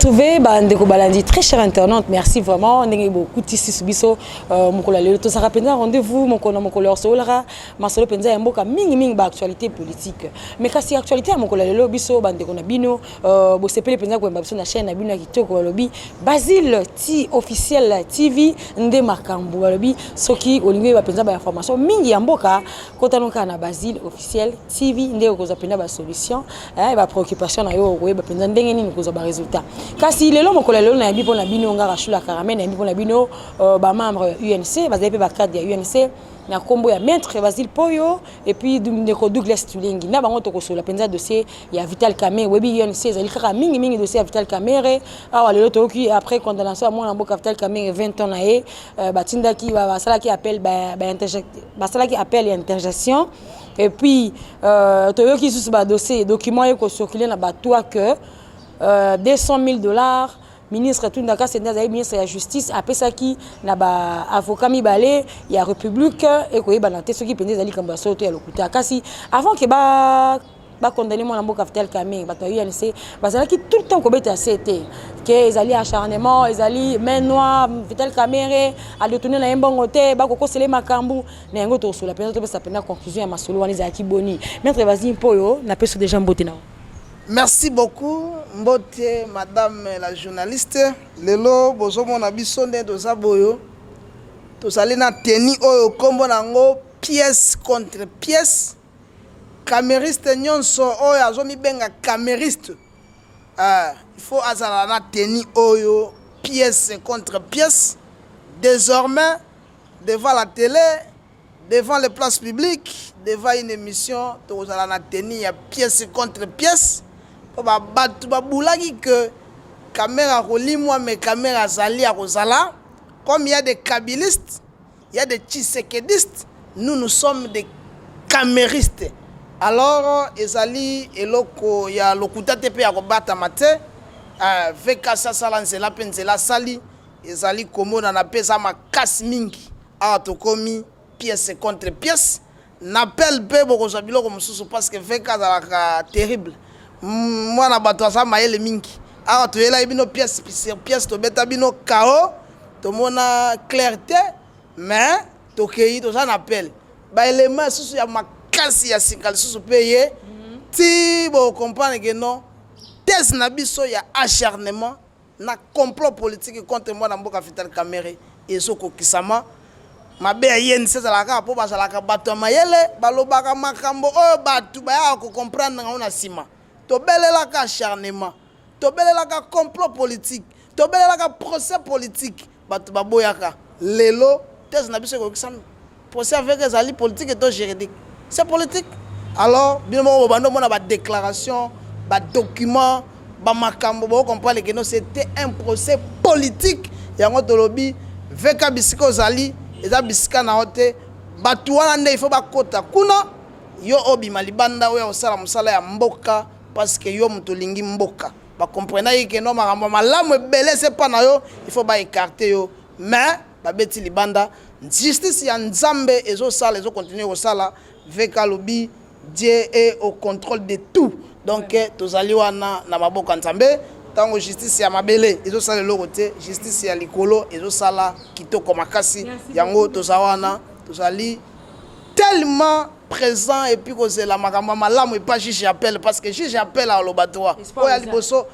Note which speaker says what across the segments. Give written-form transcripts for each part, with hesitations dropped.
Speaker 1: retrouver Ndeko Balandi, très cher internaute, merci vraiment. On a beaucoup de tissus subiso, mon collègue, tout ça rapidement rendez-vous, mon collègue Solara, ma solo penza yamboka mingi actualité politique. Mais quand c'est actualité, mon collègue Lobiso, Ndeko Nabino, bo sepele penza kwa mbabiso na chaîne Nabino kitoko lobi, Basile T officiel TV nde makambo lobi, soki olingi ba penza ba information mingi yamboka, kota noka na Basile officiel TV nde ko za penza ba solution, ba préoccupation na yo ba penza ndenge nini ko za ba résultat. Kasi lelo mokolo lelo na bipo na bino nga rashula karamene na bipo na bino ba membre UNC bazape ba cadre ya UNC na kombo ya maître Basile Poyo et puis Ndeko Douglas Tulengi na bango to kosola penza dossier ya Vital Kamerhe webi UNC ezali kaka mingi dossier ya Vital Kamerhe awa lelo to ki après condamnation à mwana mboka Vital Kamerhe 20 ans na ye batindaki basala ki appel basala ki appel et interjection et puis to yoki sous ba dossier document yeko circuler na batwa que $200 000, ministre tout ndaka c'est ministre de la justice après ça qui na ba avocat mibale ya république et ko yeba na te soki pende zali kamba soto ya lokuta kasi avant que ba condamner mon mboka Vital Kamerhe ba to UNC bazala ki tout le temps ko beta CT que ezali acharnement ezali main noire Vital Kamerhe a détourner na mbongo te ba ko kosele makambu na yango to so la penza to sa pena conclusion ya masolo wani za ki boni maître Basile Poyo na peso déjà mbote na.
Speaker 2: Merci beaucoup, Mbote, madame la journaliste. Lelo, bozo mona biso nde toza boyo. Tozali na teni oyo kombo nango pièce contre pièce. Camériste nyonso oyo azomi benga camériste. Il faut azala na teni oyo pièce contre pièce. Désormais, devant la télé, devant les places publiques, devant une émission, tozala na teni ya pièce contre pièce. Babulaki que caméra rolimwa mais caméra zali à Rosala. Comme il y a des kabylistes, il y a des tshisekedistes, nous sommes des caméristes. Alors ezali eloko ya lokuta tepe ya kobata mate veka sasa lanzela penzela sali ezali komona na pesa makasi mingi awa tokomi pièce contre pièce n'appelle pe bokozwa biloko mosusu parce que veka zalaka terrible. Moi na bato asa mayele mingi awa toyela bino pièce sur pièce to beta bino kao to mona clarté mais to kei to ça appel ba élément susu ya makasi ya sikali susu peye ti bo comprendre que non thèse na biso ya acharnement na complot politique contre moi na mboka Vital Kamerhe ezoko kisama mabe yeni sezalaka po bazalaka bato mayele balobaka makambo oyo batu baya ko comprendre ngona sima. Tobelelaka acharnement, tobelelaka complot politique, tobelelaka procès politique, batu baboyaka. Lelo, thèse na biso ko kisam procès avec les alliés politiques et tout juridique. C'est politique. Alors, bien mo bando mona ba déclaration, ba document, ba makambo bo comprendre que non c'était un procès politique. Yango tolobi veka bisiko zali, eza bisika na hote, batu wana nde il faut ba kota kuna yo obi malibanda oya osala musala ya mboka. Parce que yo mutolingi mboka ba comprendre que non makambo malamu ebele c'est pas na yo il faut ba écarter yo mais ba beti libanda justice ya nzambe ezo sala ezo continuer au sala veka lobi Dieu est au contrôle de tout donc tozali wana na maboka nzambe tango justice ya mabele ezo sala le côté justice ya likolo ezo sala kitoko makasi yango tozawana tozali tellement présent et puis que la makambo malamu et pas juge appel parce que juge appel à l'obatoa oya liboso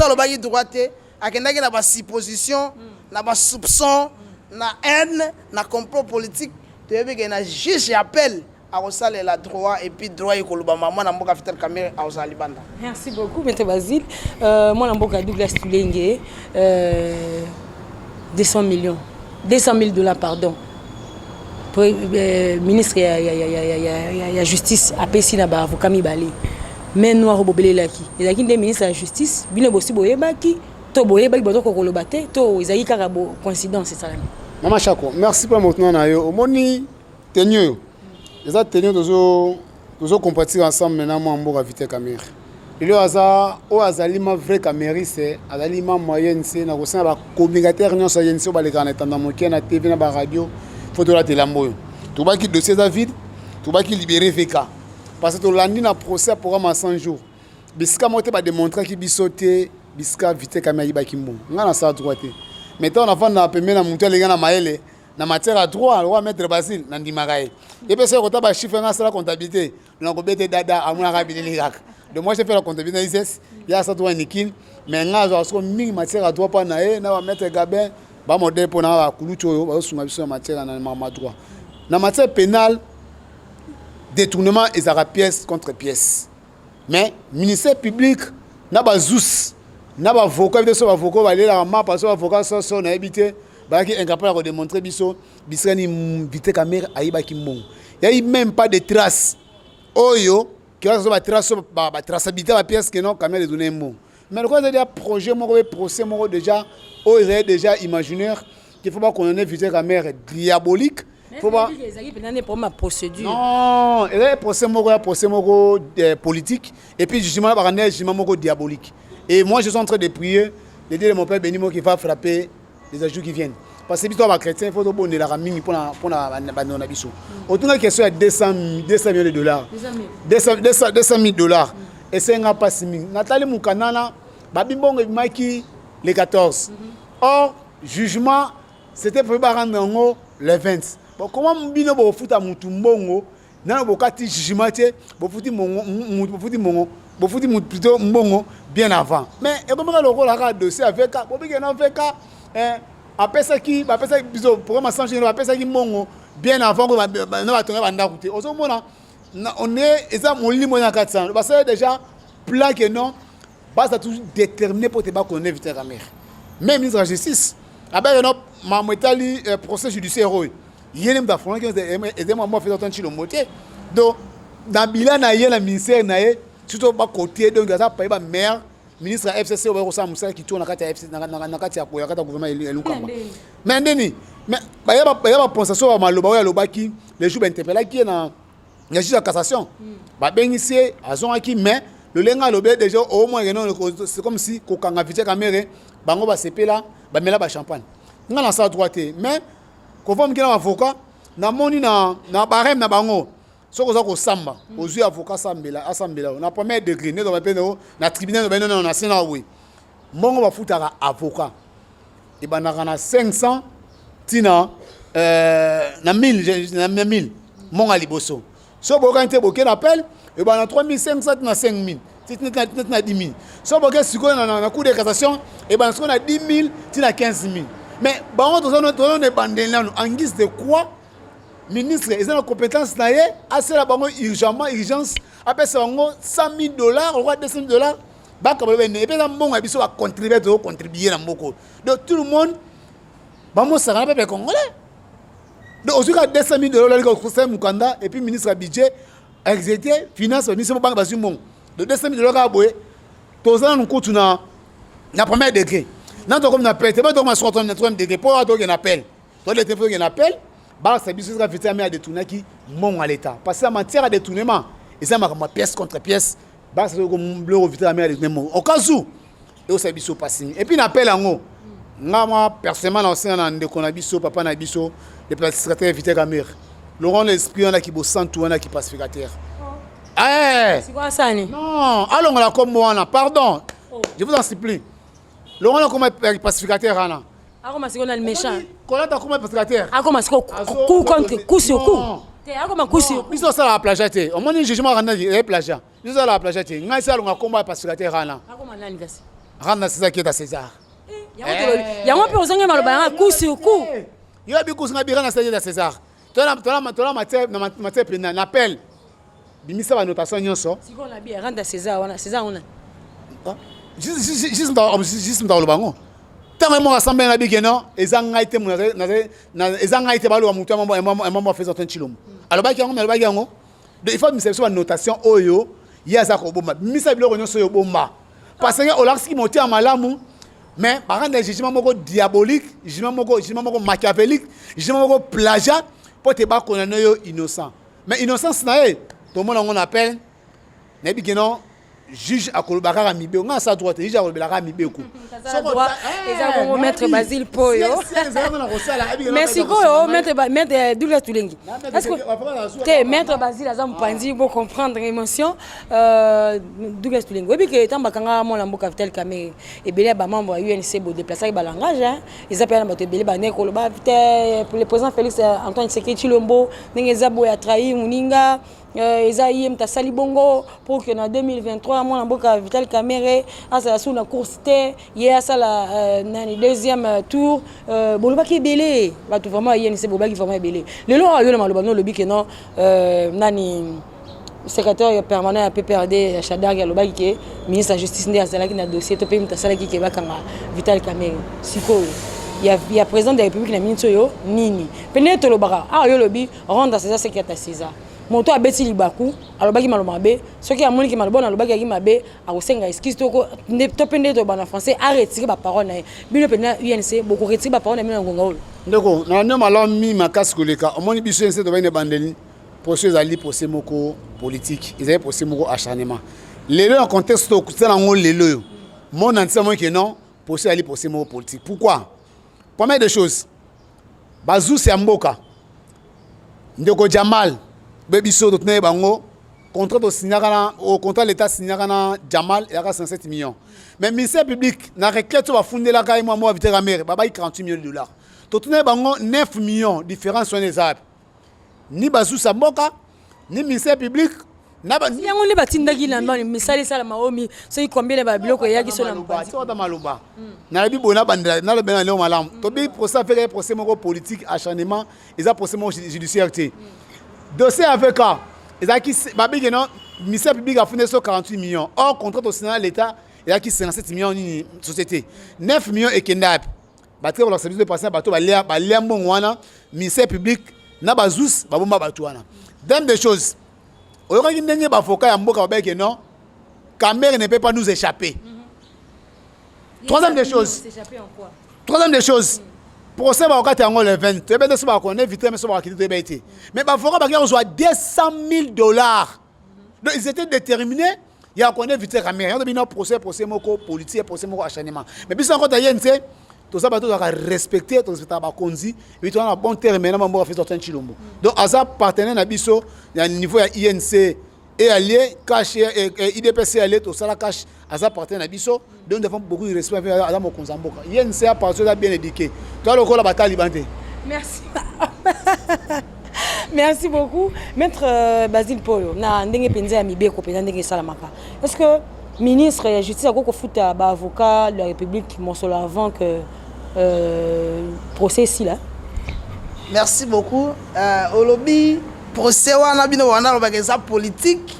Speaker 2: lobaki droite akendaki na ba supposition na ba soupçon na haine na complot politique tebi que na juge appel à osala la droit et puis droit ekoloba mama na mboka Vital Kamerhe a osala libanda.
Speaker 1: Merci beaucoup maître Basile. Moi na mboka Douglas Tulengi $200 000 pardon. Ministre ya justice apesi na ba avocat mibale mais noir bobelelaki ezaki nde ministre ya justice bino bosi boyebaki to boyebaki bato ko koloba te to ezaki kaka bo coïncidence ça.
Speaker 3: Maman Chako, merci pour maintenant na yo omoni tenyo eza tenyo tozo compatir ensemble maintenant moi mboka Vital Kamerhe lelo aza o azali ma vrai camériste azali ma moyenne c'est na kosana ba communicateur nyonso yenso baleka na tanda mokia na TV na ba radio photo la telamboyo to baki dossier David to baki libérer VK parce que to landi na procès pour 100 jours bisika moté ba démontrer ki bisoté biska vite kamera yibaki mbongo nga na sa droit te maintenant on avance na pembe na mutu alinga na maele na matière à droit le roi maître Basile na ndimaka ye pe se ko taba chiffre nga sala comptabilité na ko bete dada amuna ka bilili kaka donc moi j'ai fait la comptabilité ISS ya sa droit nikin mais nga zo so mingi matière à droit pa na ye na ba maître Gabin ba modèle pour na ba kulucho yo ba sunga biso matière na ma droit na matière pénale détournement et ça pièce contre pièce mais ministère public na ba zous na ba avocat de so avocat ba lela ma parce que avocat so na habité ba qui incapable de démontrer biso bisani vite caméra ayiba ki mbongo il y a même pas de traces oyo qui va so ba trace ba traçabilité ba pièce que non caméra de donner mbongo mais le quoi c'est des projets mo procès mo déjà oyo déjà imaginaire qu'il faut pas qu'on ait vite caméra diabolique.
Speaker 1: Faut pas. Il pour ma procédure.
Speaker 3: Non, il y a procès politique et puis jugement jugement diabolique. Et moi je suis en train de prier, de dire à mon père Benimo qui va frapper les ajouts qui viennent. Parce que toi chrétien, il faut donner la ramine pour la biso. Autant que question à 200 millions de dollars. 200 000 dollars. Et c'est un pas si Nathalie Moukanana, Babimbong Maki les 14. Or jugement c'était préparé le 20. Bon, comment mbino bo futa mutu mbongo na bo kati jugement bo futi plutôt mbongo bien avant mais et comme le rôle a dossier avec bo bi na avec après ça qui biso pour ma sanction après ça qui mbongo bien avant na ba tonga banda kuté ozo mona on est eza molimo na 400 parce que déjà plan que non base à toujours déterminé pour te ba connaître vite la mère même ministre de la justice après non ma metali procès judiciaire il y a des gens qui ont fait un chilo moté donc dans bilan na yé la ministère na yé surtout ba côté donc ça pas ba maire ministre FCC au ça musa qui tourne na kati FCC na kati ya gouvernement elukamba mais ndeni mais ba ya penser sur maloba ya lobaki les jours interpellé qui na ya juge de cassation ba bengisi azonaki mais le lenga lobé déjà au moins c'est comme si kokanga vite caméra bango ba sepela ba mela ba champagne nga na sa droite mais conforme que l'avocat na moni na barème na bango soko za ko samba ozui avocat sambela na premier degré ne do pene na tribunal no na sena oui mongo ba futaka avocat e banaka na 500 tina na 1000 monga liboso so boka nte boke na appel e bana 3500 tina 5000 tina 10000 so boke siko na cour de cassation e bana siko na 10000 tina 15000 mais bango to ne bandela en guise de quoi ministre ils ont la compétence na ye assez la bango urgence après ça bango 100 000 dollars ou 200 000 dollars ba ka ba ne et puis ça mbongo biso va contribuer na mboko donc tout le monde bango ça na peuple congolais donc aussi 200 000 dollars le conseil Mukanda et puis ministre budget exécuté finance ministre banque basu mbongo de 200 000 dollars boye to ça nous compte na premier degré. Non, comme on appelle, c'est pas donc ma sorte de troisième degré. Pour avoir un appel, toi les téléphone un appel, bah c'est bien sûr que à détourner qui mon à l'état. Parce que en matière de détournement, et ça ma pièce contre pièce, bah c'est comme bleu au vitamine à détournement. Au cas où, et au service au passing. Et puis l'appel en haut, moi personnellement l'ancien en déconabiso, papa nabiso, les pacificateurs vite caméra. Laurent l'esprit on a qui bosse tout on a qui pacificateur. Eh!
Speaker 1: C'est quoi ça ni?
Speaker 3: Non, allons là comme moi là, pardon. Je vous en supplie. Laurent là comme pacificateur là.
Speaker 1: Ah comment c'est qu'on a le méchant?
Speaker 3: Comment t'as comme pacificateur?
Speaker 1: Ah comment c'est qu'on coup contre coup sur coup? Ah comment coup sur coup?
Speaker 3: Ils sont ça la plagiaté. Au moins le jugement rend les plagiat. Ils sont la plagiaté. Ngai ça longa comme pacificateur là.
Speaker 1: Ah comment l'anniversaire?
Speaker 3: Randa c'est ça qui est à César.
Speaker 1: Il y a un peu aux angles malobana coup sur coup.
Speaker 3: Il y a beaucoup de bien à César. Toi matière pénale n'appelle. Bimisa ba notation nyonso.
Speaker 1: Si on a bien rendre César on a.
Speaker 3: Juste dans le bango. Tant moi assemblée na bigeno ezanga ite na ezanga ite balu mutu amamo fait sortir chilom. Alors ba yango il faut me sur notation oyo yaza ko bomba. Misa biloko nyonso yo bomba. Parce que olaski monter en malamu mais par un jugement moko diabolique, jugement moko machiavélique, jugement moko plagiat pour te ba connaître yo innocent. Mais innocence na tout le monde on appelle na bigeno juge akolobaka mibe nga sa droite juge akolobaka mibe ko
Speaker 1: ezako maître Basile Poyo merci ko maître Douglas Tulengi est-ce que maître Basile aza mpandi pour comprendre émotion Douglas Tulengi obi ke tambakanga mona mboka Vital Kamerhe ebele ba membre ya UNC bo déplacer ba langage hein ils appellent bato ebele ba ne koloba pour le président Félix Antoine Tshisekedi Tshilombo ndenge zabo ya trahi muninga Esaïe Mtasali Bongo pour que en 2023 mon amboka Vital Kamerhe a sa sous la course hier ça la deuxième tour boloba ki belé ba tout vraiment hier c'est boba qui vraiment belé le lo yo le maloba no lobi que non nani secrétaire permanent à PPRD Shadag loba ki ministre de la justice ndé azala ki na dossier to pe Mtasali ki ba kanga Vital Kamerhe siko il y a président de la République na ministre yo nini pene to lobaka yo lobi rendre César ce qui est à César moto abeti libaku alobaki malomabe soki amoni ki malobona alobaki yaki mabe akosenga excuse to pende to bana français a retirer ba parole na bino pena UNC beaucoup retirer ba parole na mina ngonga olo
Speaker 3: ndeko na nyo malami makasi koleka omoni biso UNC to bane bandeli procès ali procès moko politique ils procès moko acharnement lelo en contexte to kutana ngo lelo yo mon antisa moi que non procès ali procès moko politique pourquoi première des choses bazou c'est mboka ndeko Jamal Bebiso de tenir bango contrat au signara au contrat l'état signara Jamal il y a 107 millions mais ministère public na requête va fonder la caille moi Vital Kamerhe baba 48 millions de dollars to tenir bango 9 millions différence sur les arbres ni bazou samboka ni ministère public na ba
Speaker 1: yango le batindaki na ndani misali sala maomi so ikombele ba biloko yaki so na
Speaker 3: mbati to da maloba na bi bona bandela na le bena le malam to bi procès faire procès moko politique acharnement ils a procès moko judiciaire dossier avec Ezaki babi que non ministère public a fondé sur 48 millions or contrat au Sénat l'État il y a qui 57 millions ni société 9 millions et kendap battre pour le service de patient bateau ba liambo wana ministère public na bazous babomba bato wana dame des choses oyoka ki ndenge ba foka ya mboka ba que non Kamerhe ne peut pas nous échapper troisième des choses procès va au cas où le 20 tu es bien sûr va connaître vite mais ça va quitter bête mais ba fora ba reçoit $200,000 donc ils étaient déterminés il y a connaître Vital Kamerhe il y a un procès moko politique procès moko acharnement mais puis encore d'ailleurs c'est tout ça ba to respecter tout ça ba konzi et tu as un bon terme maintenant mbo fait sortir Tshilombo donc asa partenaire na biso ya niveau ya INC et allié cash et IDPC allié tout ça la cash asa partenaire na biso donc devant beaucoup de respect avec Adam Konzamboka INC a parti bien éduqué toi le la bataille libanté
Speaker 1: merci merci beaucoup maître Basile Poyo na ndenge penza ya mibeko penza ndenge salamaka est-ce que ministre de la justice a futa ba avocat de la République monsolo avant que procès ici là
Speaker 2: merci beaucoup olobi procès wana bino wana lo bageza politique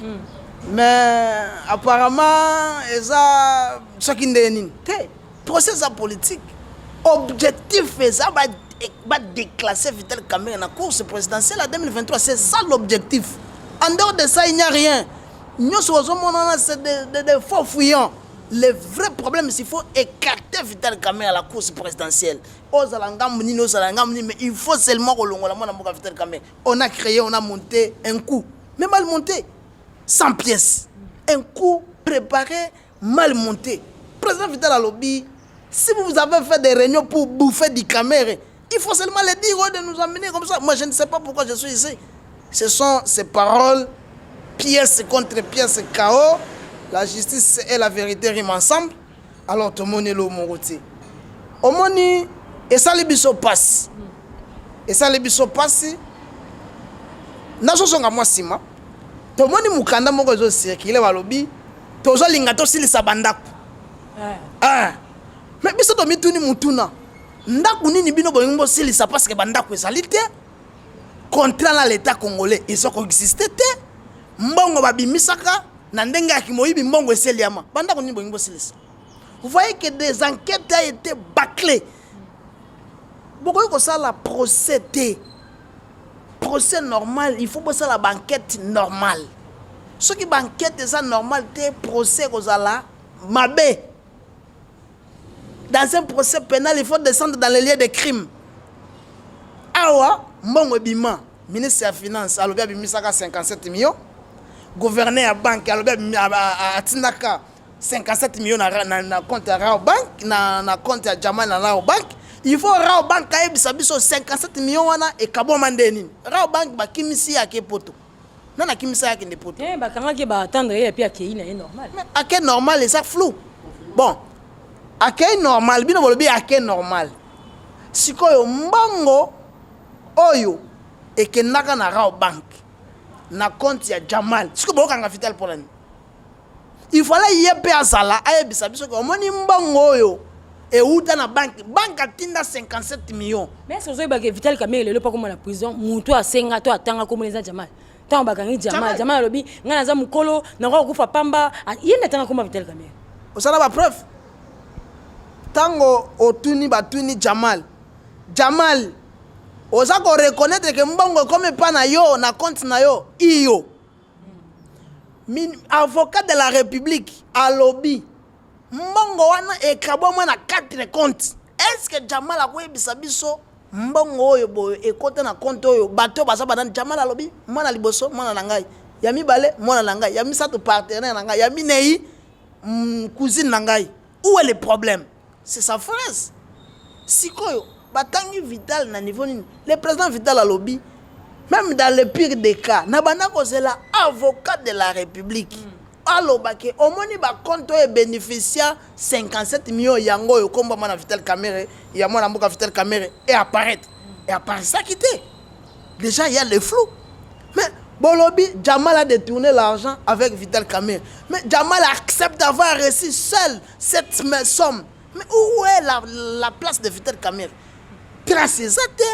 Speaker 2: mais apparemment eza soki ndeni te procès za politique objectif eza ba déclasser Vital Kamerhe na course présidentielle en 2023 c'est ça l'objectif en dehors de ça il n'y a rien nous sommes c'est des faux fuyants le vrai problème c'est qu'il faut écarter Vital Kamerhe à la course présidentielle mais il faut seulement que Vital Kamerhe on a créé on a monté un coup mais mal monté 100 pièces un coup préparé mal monté président Vital a lobby si vous avez fait des réunions pour bouffer du Kamerhe il faut seulement le dire de nous amener comme ça moi je ne sais pas pourquoi je suis ici ce sont ces paroles pièce contre pièce KO la justice et la vérité riment ensemble alors tout le monde est là au côté au monde et ça les biso passe na so nga mwasima to moni mukanda moko zo circuler balobi to zo linga to silisa bandako mais biso to mituni mutuna ndaku nini bino bolingo silisa parce que bandako ezali te contrat na l'état congolais ezoko exister te mbongo babimisaka na ndenge ya kimoyibi mbongo eseliama bandako nini bolingo silisa vous voyez que des enquêtes ont été bâclées beaucoup que ça la procédé procès normal il faut que ça la banquette normale ce qui banquette ça normal té procès que ça la mabé dans un procès pénal il faut descendre dans les lieux de crime awa mbongo bima ministre de la finance alobi abimisaka 57 millions gouverneur ya banque alobi atindaka 57 millions na compte ya Rao Bank na compte ya Jamal na Rao Bank. Il faut Rao Bank ayebisa biso 57 millions wana ekaboma nde nini. Rao Bank bakimisi yake poto. Nana kimisa yake nde poto.
Speaker 1: Bakangaki attendre et puis akei na normal.
Speaker 2: Mais akei normal et ça flou. Bon. Akei normal bino bolobi akei normal. Sikoyo mbongo oyo ekendaka na Rao Bank na compte ya Jamal. Siko bokanga Vital pour l'année. Il fallait yépe azala ayebisa biso ko moni mbongo oyo et outa na banque atinda 57 millions.
Speaker 1: Mais ce que que Vital Kamerhe le pas comme la prison, muto a senga to atanga comme les Jamal. Tant bakangi Jamal lobi ngana za mukolo na ko kufa pamba yenda tanga comme Vital Kamerhe.
Speaker 2: Osala ba preuve. Tango otuni batuni Jamal oza ko reconnaître que mbongo comme pas na yo na compte na yo iyo. Avocat de la République à lobby mbongo wana ekaboma na 4 comptes. Est-ce que Jamal a koyebisa biso mbongo oyo boyo ekota na compte oyo bato basaba na Jamal a lobby mwana liboso mwana na ngai ya mibale mwana na ngai ya misato partenaire na ngai ya minei cousine na ngai. Où est le problème? C'est sa phrase. Sikoyo batangi Vital na niveau nini? Le président Vital a lobby même dans le pire des cas nabana kozela avocat de la République. Alobake omoni ba compte e bénéficiaire 57 millions yango yo komba mana Vital Kamerhe ya mwana mboka Vital Kamerhe et apparaître ça quitté. Déjà il y a le flou. Mais Bolobi Jamal a détourné l'argent avec Vital Kamerhe. Mais Jamal accepte d'avoir reçu seul cette somme. Mais où est la place de Vital Kamerhe? Trace exacte.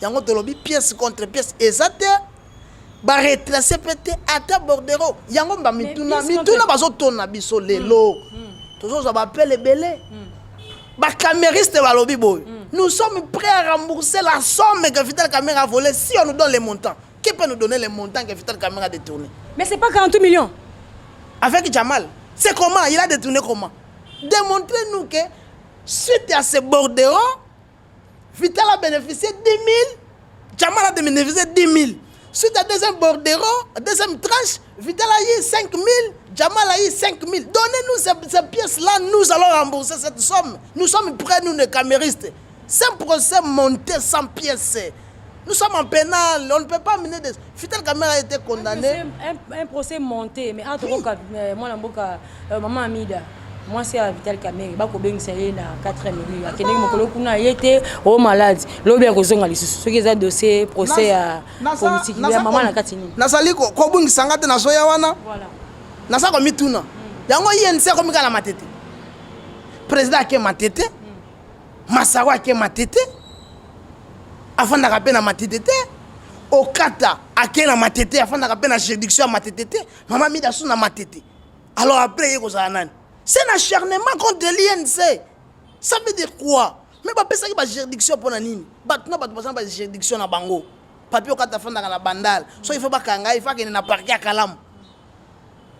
Speaker 2: Yango tolobi pièce contre pièce exacte. Ba retracer pété ata bordero yango ba mituna bazo tona biso lelo toujours ça appelle les belé ba camériste ba lobi boy nous sommes prêts à rembourser la somme que Vital Kamerhe a volé si on nous donne les montants. Qui peut nous donner les montants que Vital Kamerhe a détourné?
Speaker 1: Mais c'est pas 40 millions
Speaker 2: avec Jamal. C'est comment il a détourné? Comment? Démontrez-nous que suite à ce bordero Vital a bénéficié 10 000, Jamal a bénéficié 10 000. Suite à deuxième bordero, deuxième tranche, Vital a eu 5 000, Jamal a eu 5 000. Donnez-nous ces pièces-là, nous allons rembourser cette somme. Nous sommes prêts, nous les caméristes. C'est un procès monté sans pièces. Nous sommes en pénal, on ne peut pas mener des... Vital Kamerhe a été condamné.
Speaker 1: Un procès monté, mais entre moi, maman Amida. Moi, c'est à Vital Kamerhe. Il va y a 4 millions. Il y a été malade. Il y a un dossier, procès politique. Il y a maman Katini.
Speaker 2: Nasali ko bungi sangate na soya wana.
Speaker 1: Voilà.
Speaker 2: Nasa ko mituna. Yango INC ko mika la matete. Président ke matete. Masawa ke matete. Afanda ka pena matete. Okata akena matete afanda ka pena juridiction matete. Maman Mida suna matete. Alors après yeko za nani? C'est un acharnement contre l'INC. Ça veut dire quoi? Mais pas penser que la juridiction pour nani. Batna bat passer la juridiction na bango. Papier au kata fanda na bandal. So il faut pas kanga, il faut qu'il na parquet à Kalam.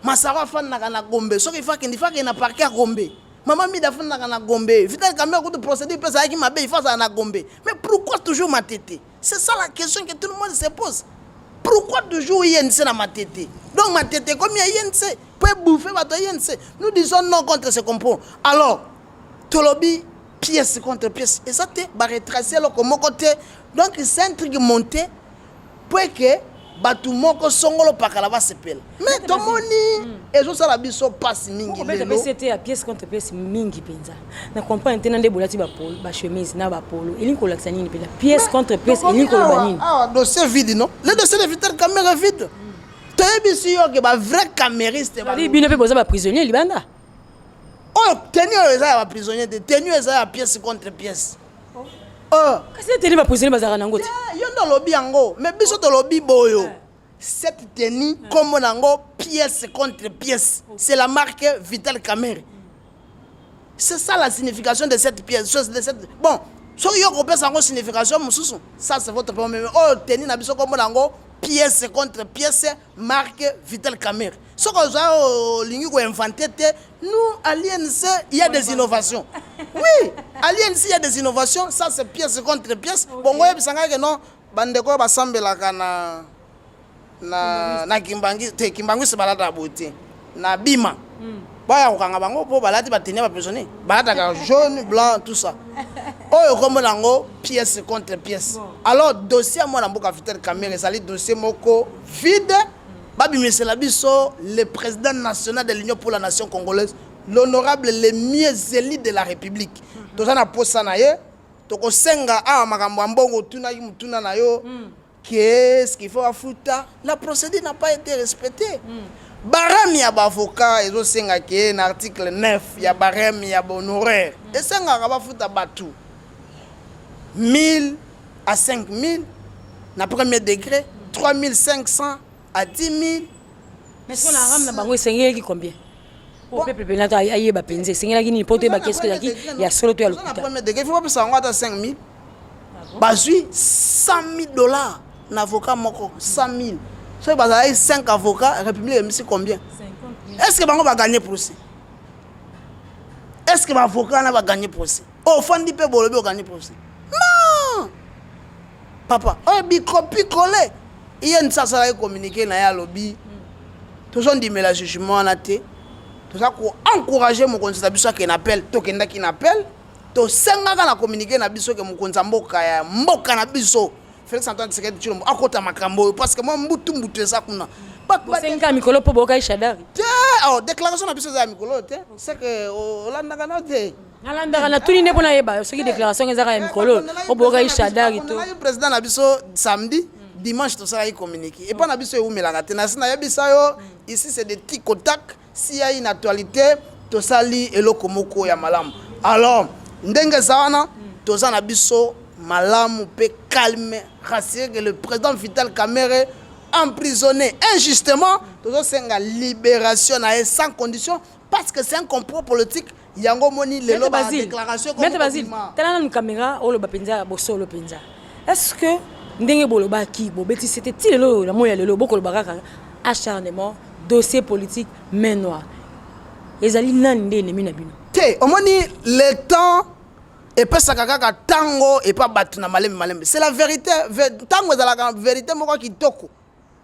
Speaker 2: Masawa fanda na Gombe. So il faut qu'il na parquet à Gombe. Maman Mida fanda na Gombe. Vital Kamerhe a procédé pour ça qui m'a il faut ça na Gombe. Mais pourquoi toujours ma tête? C'est ça la question que tout le monde se pose. Pourquoi toujours INC na ma tête? Donc ma tête comme il y a INC. Peut bouffer votre INC. Nous disons non contre ce complot. Alors, Tolobi, pièce contre pièce. Et ça, c'est retracer le côté. Donc, c'est un truc monté pour que tout le monde songolo pakalava s'appelle. Mais tout le monde, et je sais la biso passe mingi.
Speaker 1: C'était à pièce contre pièce mingi penza. Na comprend maintenant des bolati ba polo, ba chemise na ba polo. Il ko laksani ni pela. Pièce contre pièce, il ko banini.
Speaker 2: Ah, dossier vide non? Le dossier de Vital Kamerhe vide. Tu es que vrai camériste.
Speaker 1: Il y a prisonnier Libanda.
Speaker 2: Oh, tenu les prisonniers, tenu les pièce contre pièce. Oh,
Speaker 1: qu'est-ce que tu es prisonnier bazara nango?
Speaker 2: Yondo lobby ango, mais biso to lobby boyo. Cette tenue comme nango pièce contre pièce. C'est la marque Vital Kamerhe. C'est ça la signification de cette pièce, de cette bon, so yo ko pesa ngo signification mususu. Ça c'est votre problème. Oh, tenue na biso comme nango pièce contre pièce, marque Vital Kamerhe. Ce que nous avons inventé, nous, à l'INC, il y a des innovations. Oui, à l'INC, il y a des innovations. Ça, c'est pièce contre pièce. Bon, vous savez que non, bandeko basambe la kana na Kimbangi te Kimbangi se balata beauté na Bima baya kokanga bango po balati batenia ba prisonnier balata ka jaune blanc tout ça oyo kombo nango pièce contre pièce alors dossier moi na mboka Vital Kamerhe ezali dossier moko vide babimisela biso le président national de l'Union pour la nation congolaise l'honorable le mieux élu de la République toza na posa na ye tokosenga awa makambo ya mbongo tuna yi mutuna na yo qu'est-ce qu'il faut afuta la procédure n'a pas été respectée barème ya bavocat ezosenga ke na article 9 ya barème ya honoraire esengaka bafuta batu 1000 à 5000 na premier degré 3500 à 10 000
Speaker 1: mais ce qu'on a ramené bango esengeli combien au peuple penata ayeba penze esengeli ni poto ba qu'est-ce que yaki ya solo to ya lokuta
Speaker 2: na premier degré il faut pas ça ngata 5000 bazui $100,000 na avocat moko 100,000 so bazai 5 avocats république MC combien 50,000 est-ce que bango va gagner procès est-ce que l'avocat va gagner procès oh fandi pe bolobi va gagner procès non papa oh bikopi collé il ça ça communiquer na ya lobby tout ça dit mais la jugement na té tout ça ko encourager mon conseil biso qui n'appelle to kenda qui n'appelle to senga na communiquer na biso que mon conseil mboka na biso Félix Antoine Tshisekedi Tshilombo akota makambo parce que moi mbutu ça kuna
Speaker 1: ba senga mikolo po boka ishadari
Speaker 2: oh déclaration na biso za mikolo te c'est que olanda kana te
Speaker 1: alanda na tuni ne pona yeba soki déclaration ezaka ya mikolo o boka ishadari to
Speaker 2: le président na biso samedi dimanche tout ça y communiquer et pas na biso eumelaka te na sina yebisa yo ici c'est des tic au tac s'il y a une actualité to sali eloko moko ya malamu alors ndenge zawana to za na biso malamu pe calme rassurer que le président Vital Kamerhe emprisonné injustement to senga libération na sans condition parce que c'est un complot politique yango moni lelo ba déclaration comme
Speaker 1: Maître Basile tala na caméra o lo ba penza boso lo penza est-ce que ndenge boloba ki bo beti c'était lelo la moya lelo boko lo bakaka acharnement dossier politique main noire ezali nani nde ennemi na bino
Speaker 2: te omoni le temps et pas ça kaka tango et pas battu na malembe c'est la vérité tango za la vérité moko kitoko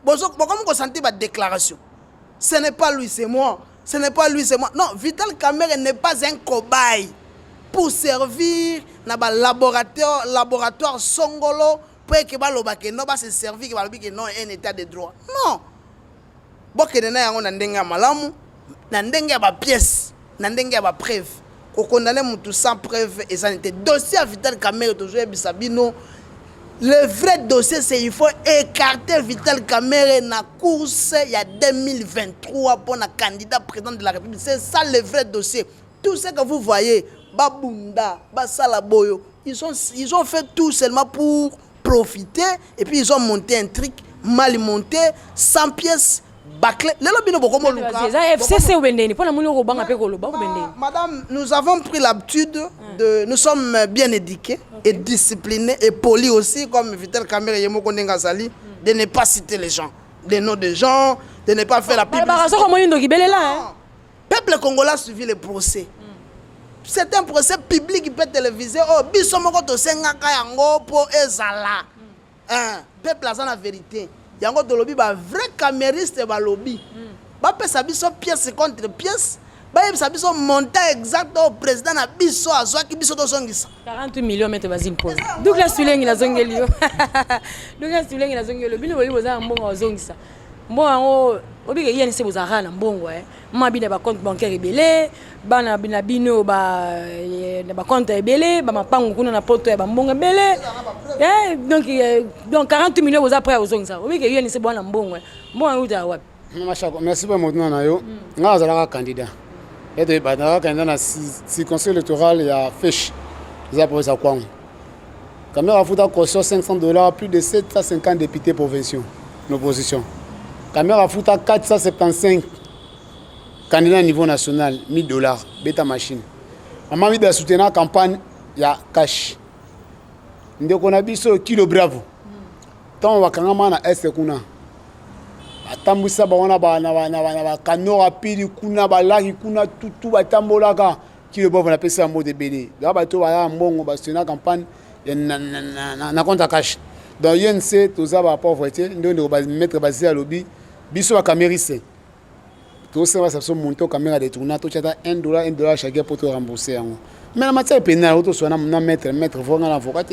Speaker 2: bozo comme ko sentir ba déclaration ce n'est pas lui c'est moi ce n'est pas lui c'est moi non Vital Kamerhe n'est pas un cobaye pour servir na ba laboratoire songolo pour que ba lobake no ba se servir que ba lobi que non un état de droit non bokene na yango na ndenge ya malamu na ndenge ya ba pièce na ndenge ya ba preuve ko condamner mutu sans preuve et ça n'était dossier à Vital Kamerhe toujours bisabino le vrai dossier c'est il faut écarter Vital Kamerhe na course il y a 2023 pour na candidat président de la République c'est ça le vrai dossier tout ce que vous voyez babunda basala boyo ils ont fait tout seulement pour profiter et puis ils ont monté un truc mal monté sans pièces bâclé madame nous avons pris l'habitude de nous sommes bien éduqués et disciplinés et polis aussi comme Vital Kamerhe Yemoko Ndengazali de ne pas citer les gens les noms des gens de ne pas faire la publicité peuple congolais a suivi le procès c'est un procès public peut télévisé oh biso moko to sengaka yango po ezala peuple a la vérité yango tolobi ba vrai camériste ba lobby ba pesa biso pièce contre pièce ba yebisa biso montant exact au président na biso azwaki biso to songisa
Speaker 1: 40 millions Maître Basile pose Douglas Tulengi na zongeli yo Douglas Tulengi na zongeli bino boli boza mbongo azongisa mbongo obike yeni se bozara na mbongo mabina ba compte bancaire ebele bana bina bino ba compte ebele ba mapango kuna na poto ya ba mbongo ebele donc 40 millions boza prêt ozongisa obike yeni se bwana mbongo mbongo uta wapi
Speaker 3: merci pour mon na yo nga azalaka candidat et badaka candidat na circonscription électorale ya Fesh za pour sa kwangu Kamerhe a foutu caution $500 plus de 750 députés provinciaux l'opposition Kamerhe a foutu 475 candidats au niveau national $1000 bêta machine maman mi de soutenir la campagne ya cash ndeko na biso kilo bravo tant wakanga mana est kuna atambwisa baona na kano rapide kuna balaki kuna tutu batambolaka kilo bravo na pesa mbo de bele ba bato ba mbongo ba soutenir la campagne na compte cash dans UNC tous à pauvreté nous mettre basé à lobby biso à camérise tout ça va se monter caméra de tourner tout ça $1 chaque pour te rembourser mais la matière pénale auto soit na mettre voir l'avocat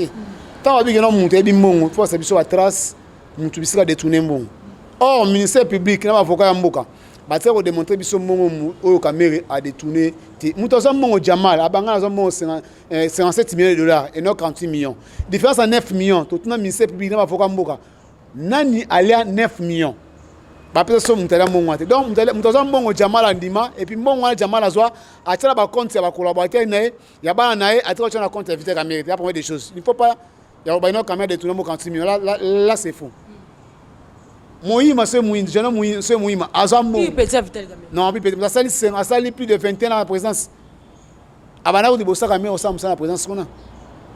Speaker 3: tant que non monter bi mongo faut ça biso à trace mutu bisika détourner bon or ministère public na avocat mboka batia ko démontrer biso mongo o caméra a détourné mutu ça mongo Jamal abanga ça mongo 57 millions de dollars et non 48 millions différence à 9 millions tout na ministère public na avocat mboka nani aller 9 millions ba pesa mutala mongo ate donc mutala mongo Jamal andima et puis mongo Jamal azwa atira ba compte ya ba collaborateur nae ya bana nae atira na compte ya Vital Kamerhe ya prendre des choses il faut pas ya ba ino caméra détourner mo 48 millions là c'est faux. Moïma c'est Moïma, jeune Moïma c'est Moïma. Azam
Speaker 1: Qui peut être Vital Kamerhe?
Speaker 3: Non, puis ça sali plus de 21 ans la présence. Abana de bossa Kamerhe osam ça la présence qu'on a.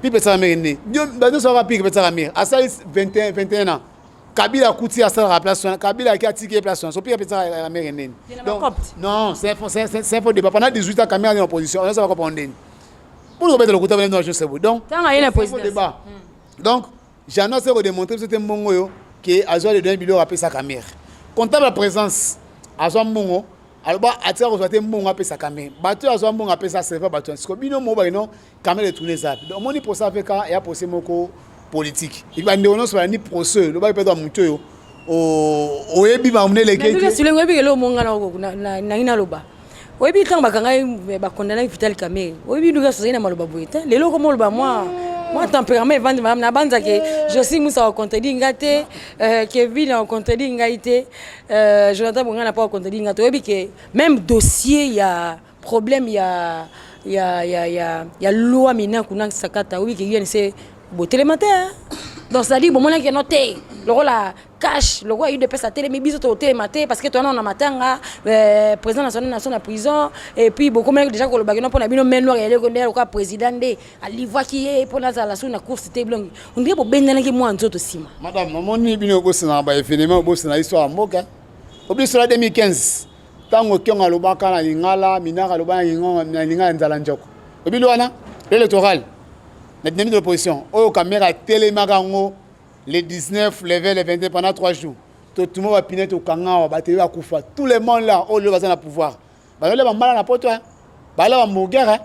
Speaker 3: Puis peut ça Kamerhe. Nous ça va pire peut ça Kamerhe. Asali 21 ans. Kabila Kouti a ça la place, Kabila qui a tiqué place. So pire peut ça Kamerhe. Donc non, c'est faux débat. Pendant 18 ans Kamerhe est en opposition, on ça va comprendre. Pour nous mettre le côté de je sais pas. Donc
Speaker 1: tant il y a un
Speaker 3: débat. Donc j'annonce de démontrer que c'était mongo yo que Azwa de 2 millions appelé sa caméra. Comptable la présence, Azwa Mbongo, alors atira ko soit Mbongo appelé sa caméra. Batu Azwa Mbongo appelé sa serveur batu. Parce que bino mo ba non caméra de tourner ça. Donc moni pour ça fait quand il a posé moko politique. Il va ndéono sur ni procès, le ba peut être mutu yo. O ebi ba mne leke.
Speaker 1: Mais sur le web ke lo monga na ina loba. Oyebi quand bakanga ba condamner Vital Kamerhe. Oyebi duka so ina maloba boyete. Lelo ko moloba moi tempérament vendre madame na banza que je suis Moussa au contredit ngate Kevin au contredit ngaité Jonathan Bonga n'a pas au contredit ngate oyebi que même dossier il y a problème il y a loi mina kuna sakata oui que il c'est beauté le matin donc ça dit bon mon qui noté le rôle la cash le roi il de pesa télé mais biso to télé matin parce que toi on a matanga président national na prison et puis beaucoup même déjà ko le bagino pour na bino men noir ele ko ndelo ka président de alivoa qui est pour na la sous na course table on dirait bo bendana ki moi nzoto sima
Speaker 3: madame mon ni bino boss na ba événement boss na histoire mboka obli sur la 2015 tango kyonga lobaka na lingala minaka lobana ngingo na lingala nzala njoko obili wana l'électoral la dynamique de l'opposition au caméra télémagango les 19 les 20 les 22 pendant 3 jours tout le monde va piner au kanga va battre à Koufa tout le monde là au lieu de pouvoir ba le ba mala na poto ba la ba mogera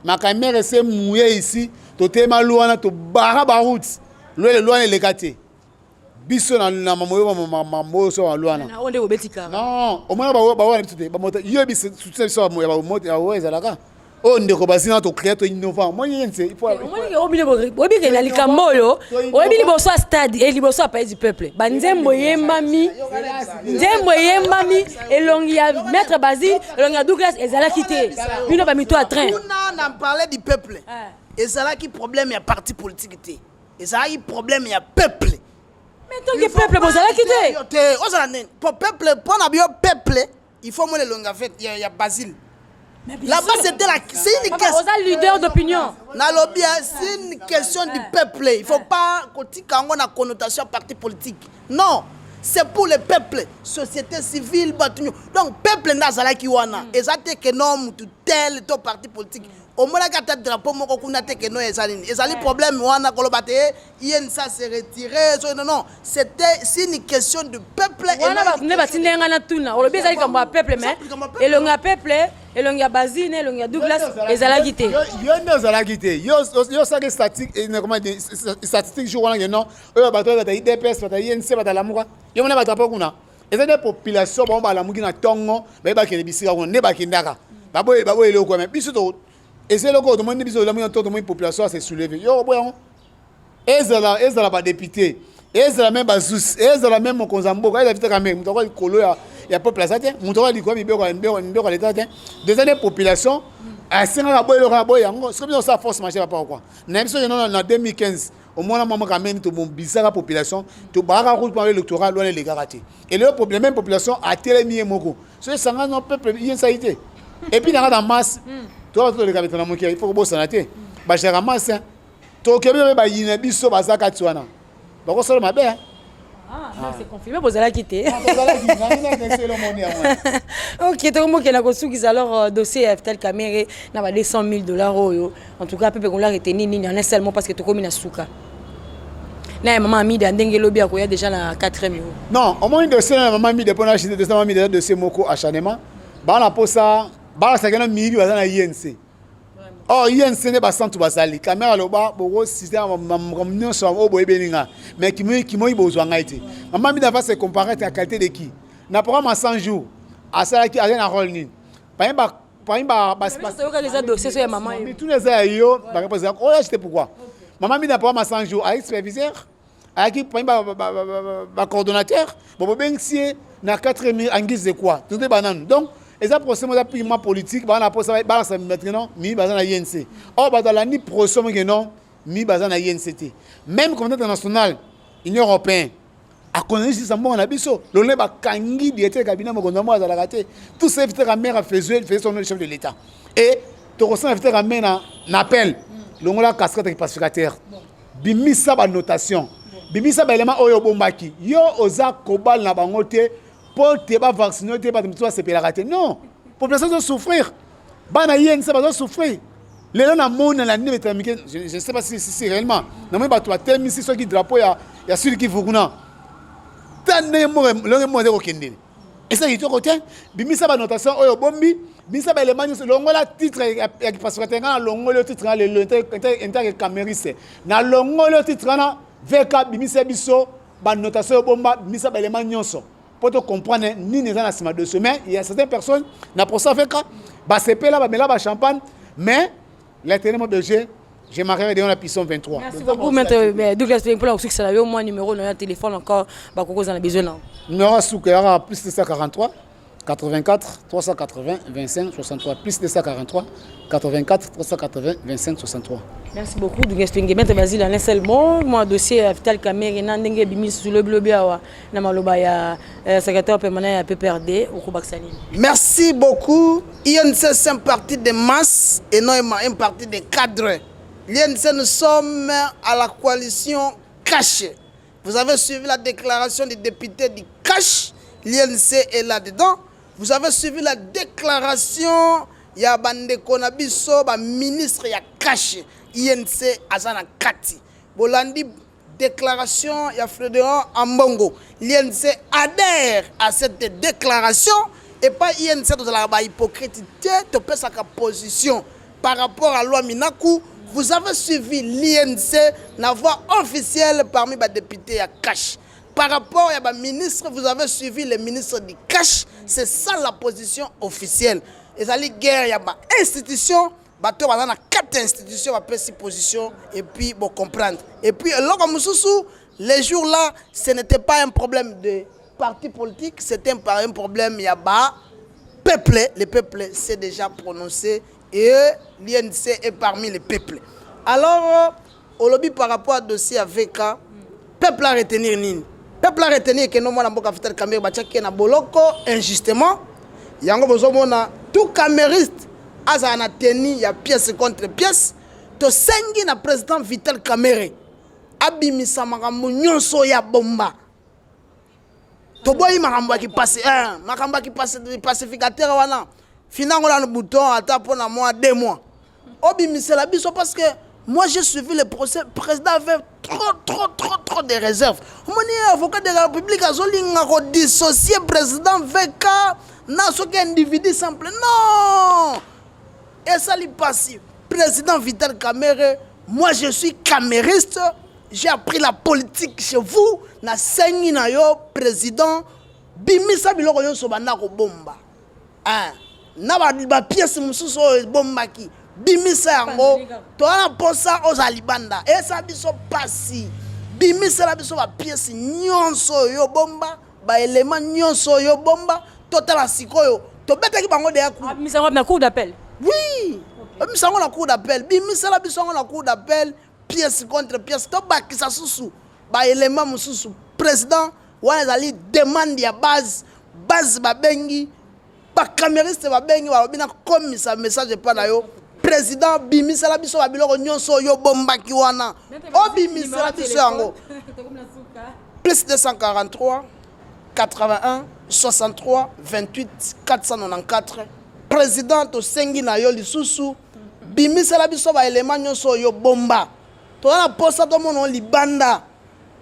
Speaker 3: ma caméra c'est mouillé ici to tema luana to bara ba route le luana le kate biso na mamoyo mamoyo so luana
Speaker 1: na onde obetika
Speaker 3: non au moins ba wa tout ba moto yo bi tout ça ba moto ya wa ezalaka oh ndeko basina to créer to innovant moi yense il faut
Speaker 1: obi ke na likambolo obi liboso stade et liboso pays du peuple banzembo yembami elongi ya maître Basile elongi ya Douglas ezala quitté bino ba mito à train
Speaker 2: on a parlé du peuple ezala qui problème ya parti politique té ezala qui problème ya peuple
Speaker 1: mais tant que peuple bozala quitté
Speaker 2: pour peuple pour na bio peuple il faut moi le longa fait ya Basile. Là-bas, c'était c'est une question.
Speaker 1: Leader d'opinion.
Speaker 2: C'est une question du peuple. Il ne faut pas qu'on ait une connotation parti politique. Non, c'est pour le peuple, société civile, donc peuple n'a pas qui wana. Et ça c'est que non, tel parti politique. Au moins quand tu drapeau moko kuna te que non ezali problème wana kolobate yen ça se retirer non c'est une question de peuple
Speaker 1: wana ba ne batindenga na tuna olobi ezali kamba peuple mais elonga peuple elonga Basile elonga Douglas ezala quitté
Speaker 3: yo ne ezala quitté yo ça que statistique comment dire statistique jour wana non eux bato ba ta IDPS ba ta INC ba ta lamuka yo mona ba drapeau kuna eza des population ba ba lamuki na tongo ba ke bisika kuna ne ba kindaka ba boye eloko mais biso to et c'est le cas de mon épisode la moyenne population s'est soulevée yo boyang ezala ba député ezala même bazous ezala même mon konzambo ka Vital Kamerhe mutoko kolo ya population te mutoko liko bibeko l'état te des années population a singa boyango c'est comme ça force marché pas quoi na biso non en 2015 au moins maman Kamerhe to bon bizarre population to baraka route pour l'électoral loin les garanties et le problème même population a télémié moko so sanga non peuple y ça été et puis dans masse toi le capitaine Mokia il faut que bossa naté ba gère masse to kebe ba yina biso bazaka twana ba ko solo mabe
Speaker 1: c'est confirmé bozala quitté OK to mo kena ko sukisa alors dossier Vital Kamerhe na ba $200,000 oyo en tout cas peuple on l'a retenu ni en un seul mot parce que to komi na suka na maman Amide ndenge lobi akoya déjà na 4e niveau.
Speaker 3: Non, au moins dossier na maman Amide pour na chité de maman Amide dossier moko acharnement. Ba na posa, ba sa kana mibi baza na INC. Oh, INC ne ba santu basali. Caméra loba boko système mamamnyo so o boye beninga. Mais qui mo ibozwa ngaite. Maman Amide va se comparer à qualité de qui. Na programme à 100 jours. À ça qui a un rôle ni. Par exemple,
Speaker 1: les dossiers sur maman.
Speaker 3: Mais tous les aïeux, par exemple, oh là j'étais pourquoi. Maman Amide a programme à 100 jours avec superviseur. Avec par exemple coordonnateur. Bon ben si na 4e en guise de quoi. Tout est banane. Donc et ça procès moi purement politique ba na posa ba ça maintenant mi bazana INC. Oh ba dans la ni procès que non mi bazana INCT. Même comité international Union européenne a connu si ça mon abiso le ne ba kangi directeur cabinet mo gondamo za la raté tout ça invité à mère faisait son chef de l'état et to ressent invité à mère na appel le ngola casquette pacificateur bimisa ba notation bimisa ba élément oyo bombaki yo oza kobal na bango te pour te ba vacciner te ba mtu se pela raté non population doit souffrir bana yen ça va souffrir les gens na mona la nive tamike je sais pas si réellement na moi ba to tellement si ceux qui drapeau ya celui qui vuguna tane mo le mo de okende et ça il te côté bimisa ba notation oyo bombi bimisa ba élément longola titre ya parce que tenga longola titre na le inter camérise na longola titre na veka bimisa biso ba notation bomba bimisa ba élément nyonso pour te comprendre ni les gens na sima de semaine il y a certaines personnes na pour ça veka ba CP là ba mela ba champagne mais l'éternel berger je m'arrête dans la puissance 23.
Speaker 1: Merci beaucoup maître Douglas pour la succès là moi numéro dans téléphone encore ba koko za na besoin là.
Speaker 3: Numéro soukera plus de 143 84 380 25 63 plus de 143 84 380 25 63.
Speaker 1: Merci beaucoup Douglas Penge. Maître Basile en un seul mot, moi dossier Vital Kamerhe na ndenge bimi sur le globe awa na maloba ya secrétaire permanent ya PPRD au Kobaksani.
Speaker 2: Merci beaucoup. INC c'est un parti de masse et non un parti de cadres. L'INC nous sommes à la coalition cachée. Vous avez suivi la déclaration du député du Cash. L'INC est là-dedans. Vous avez suivi la déclaration. Il y a Bande Konabiso, ministre ya Cash. INC Azana Kati. Bolandi déclaration, il y a Frédéric Ambongo. L'INC adhère à cette déclaration. Et pas INC, dans la hypocrite, tu peux sa position par rapport à la loi Minakou. Vous avez suivi l'INC, la voix officielle parmi les députés à Cash. Par rapport à ministre, vous avez suivi le ministre du Cash. C'est ça la position officielle. Et ça, les guerres, il y a une institution, il y a 4 institutions, il y a 6 positions, et puis, vous comprendre. Et puis, les jours-là, ce n'était pas un problème de parti politique, c'était un problème, il y a peuple. Le peuple s'est déjà prononcé. Et l'INC est parmi les peuples. Alors, au lobby par rapport au dossier avec le peuple à retenir nini. Peuple à retenir que nous avons Vital Kamerhe bachaki na boloko injustement. Yango bozomona tout camériste aza na teni ya pièce contre pièce. To sengi na président Vital Kamerhe abimisa makambo nyonso ya bomba. To boyi makambo ki passe pacificateur wana. Finalement, on a le bouton, attends pour moi 2 mois. Obimisé la biso parce que moi j'ai suivi le procès. Le président avait trop de réserves. On dit avocat de la République a dissocié le président VK dans ce individu simple. Non! Et ça lui passe. Président Vital Kamerhe, moi je suis camériste. J'ai appris la politique chez vous. Na sengi na yo président bimisa biloko yo sobanda ko bomba. Hein? Na ba pièce mususu bombaki bimisa yango to na posa ozalibanda esa biso pasi bimisa la biso ba pièce nyonso yo bomba ba élément nyonso yo bomba totala sikoyo to betaki bango de yaku
Speaker 1: bimisa ngo na cour d'appel.
Speaker 2: Oui, bimisa ngo na cour d'appel bimisa la biso ngo na cour d'appel pièce contre pièce to bakisa susu ba élément mususu président wana zali demande ya base ba bengi ba camériste ba bengi ba bina comme ça message pa na yo président bimisa la biso ba biloko nyonso yo bombaki wana o bimisa la biso yango plus 243 81 63 28 494 président to sengi na yo lisusu bimisa la biso ba élément nyonso yo bomba to na posa to mono libanda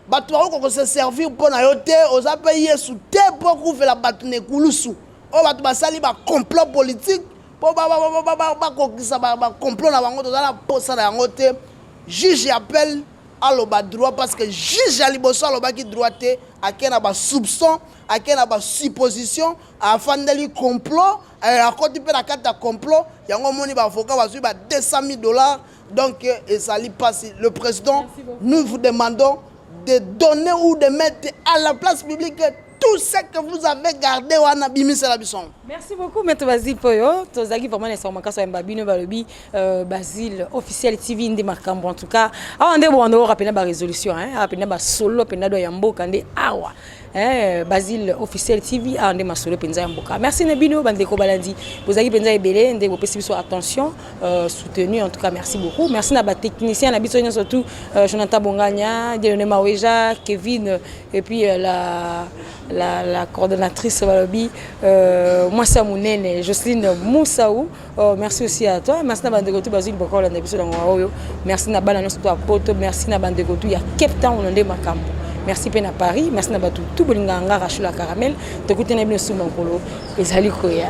Speaker 2: bato bakoko se servir mpo na yo te oza mpe yesu te mpo kufela bato na ekulusu oyo bato basali bacomplot politique mpo bakokisa bacomplot na bango toza na posa na yango te juge appelle aloba droit parce que juge ya liboso alobaki droit te ake na basoupçon ake na basupposition afandeli complot akoti mpe na kati ya complot yango omoni baavocat bazwi ba $200,000 donc ezali pasi le président nous vous demandons de donner ou de mettre à la place publique tout ce que vous avez gardé wana bimisela bison.
Speaker 1: Merci beaucoup Maître Basile Poyo. Tozaki vraiment les makasa mbabino balobi Basile officiel TV ndi makambo en tout cas. Ah on bon on rappeler ba résolution hein, rappeler ba solo penda do yamboka ndi awa. Basile officiel TV a ndé masolo penza yamboka. Merci Nebino bandeko balandi. Bozaki penza ebele ndé bopesi biso attention soutenu en tout cas merci beaucoup. Merci na ba technicien na biso surtout Jonathan Bonganya, Dieudonné Maweja, Kevin et puis la coordonnatrice Balobi Mwasa Mounene, Jocelyne Moussaou. Merci aussi à toi. Merci na bandeko tout Basile Bokolo na biso dans Oyo. Merci na bana surtout à Poto, merci na bandeko tout ya Cape Town on ndé makambo. Merci Pena Paris, merci na batu tout bolinganga rachula caramel. Tokutena bino suma nkolo ezali koya.